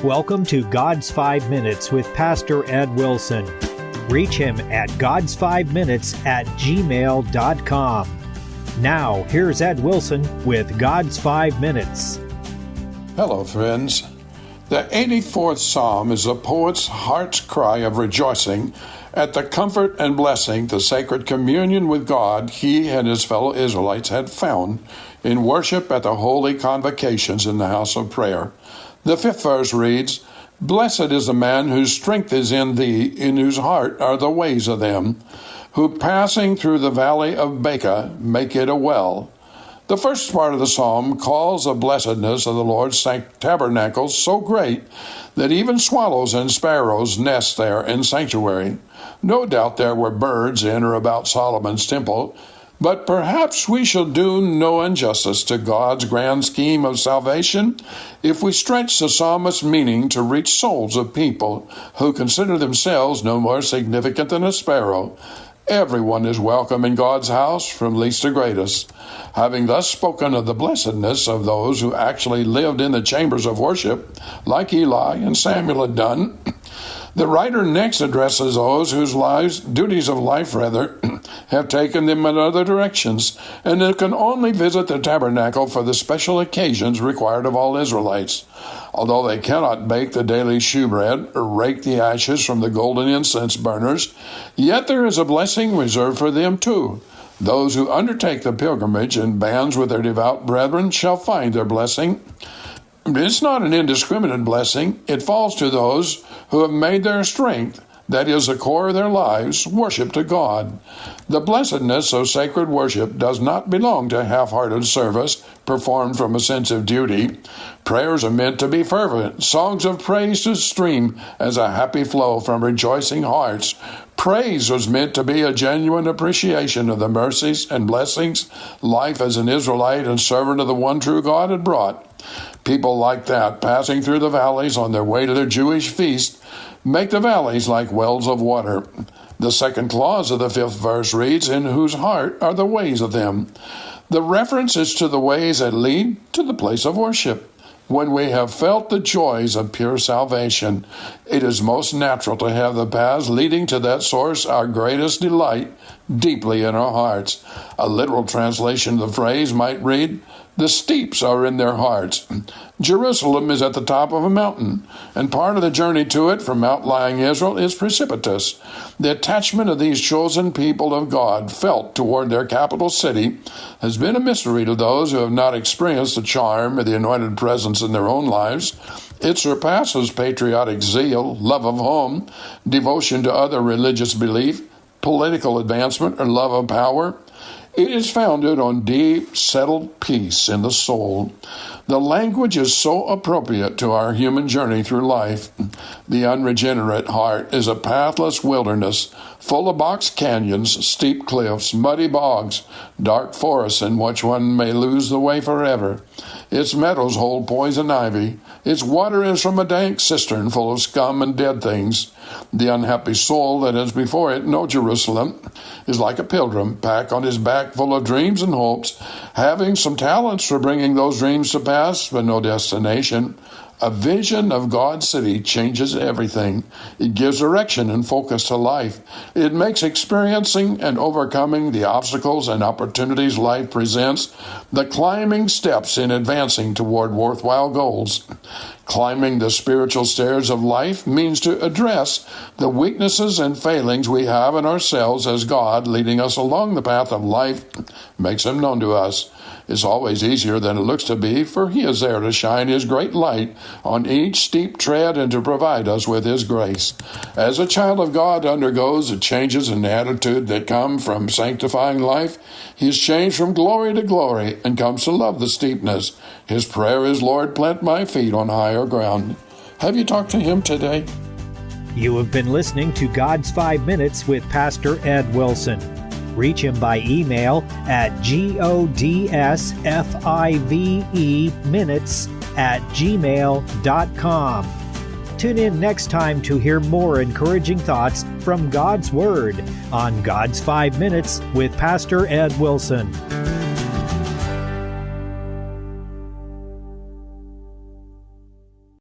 welcome to God's 5 Minutes with Pastor Ed Wilson. Reach him at gods5minutes@gmail.com. Now, here's Ed Wilson with God's 5 Minutes. Hello, friends. The 84th Psalm is a poet's heart's cry of rejoicing at the comfort and blessing the sacred communion with God he and his fellow Israelites had found in worship at the holy convocations in the house of prayer. The 5th verse reads, "Blessed is the man whose strength is in thee, in whose heart are the ways of them, who passing through the valley of Baca make it a well." The first part of the psalm calls the blessedness of the Lord's tabernacle so great that even swallows and sparrows nest there in sanctuary. No doubt there were birds in or about Solomon's temple, but perhaps we shall do no injustice to God's grand scheme of salvation if we stretch the psalmist's meaning to reach souls of people who consider themselves no more significant than a sparrow. Everyone is welcome in God's house, from least to greatest. Having thus spoken of the blessedness of those who actually lived in the chambers of worship, like Eli and Samuel had done, the writer next addresses those whose duties of life, have taken them in other directions, and who can only visit the tabernacle for the special occasions required of all Israelites. Although they cannot bake the daily shewbread or rake the ashes from the golden incense burners, yet there is a blessing reserved for them too. Those who undertake the pilgrimage in bands with their devout brethren shall find their blessing. It's not an indiscriminate blessing. It falls to those who have made their strength, that is the core of their lives, worship to God. The blessedness of sacred worship does not belong to half-hearted service performed from a sense of duty. Prayers are meant to be fervent, songs of praise to stream as a happy flow from rejoicing hearts. Praise was meant to be a genuine appreciation of the mercies and blessings life as an Israelite and servant of the one true God had brought. People like that, passing through the valleys on their way to their Jewish feast, make the valleys like wells of water. The second clause of the 5th verse reads, "In whose heart are the ways of them." The reference is to the ways that lead to the place of worship. When we have felt the joys of pure salvation, it is most natural to have the paths leading to that source, our greatest delight, deeply in our hearts. A literal translation of the phrase might read, "The steeps are in their hearts." Jerusalem is at the top of a mountain, and part of the journey to it from outlying Israel is precipitous. The attachment of these chosen people of God felt toward their capital city has been a mystery to those who have not experienced the charm of the anointed presence in their own lives. It surpasses patriotic zeal, love of home, devotion to other religious belief, political advancement, or love of power. It is founded on deep, settled peace in the soul. The language is so appropriate to our human journey through life. The unregenerate heart is a pathless wilderness, full of box canyons, steep cliffs, muddy bogs, dark forests in which one may lose the way forever. Its meadows hold poison ivy. Its water is from a dank cistern full of scum and dead things. The unhappy soul that has before it no Jerusalem is like a pilgrim, pack on his back full of dreams and hopes, having some talents for bringing those dreams to pass, but no destination. A vision of God's city changes everything. It gives direction and focus to life. It makes experiencing and overcoming the obstacles and opportunities life presents the climbing steps in advancing toward worthwhile goals. Climbing the spiritual stairs of life means to address the weaknesses and failings we have in ourselves as God, leading us along the path of life, makes them known to us. It's always easier than it looks to be, for He is there to shine His great light on each steep tread and to provide us with His grace. As a child of God undergoes the changes in attitude that come from sanctifying life, he is changed from glory to glory and comes to love the steepness. His prayer is, "Lord, plant my feet on higher ground." Have you talked to Him today? You have been listening to God's 5 Minutes with Pastor Ed Wilson. Reach him by email at godsfiveminutes@gmail.com. Tune in next time to hear more encouraging thoughts from God's Word on God's 5 Minutes with Pastor Ed Wilson.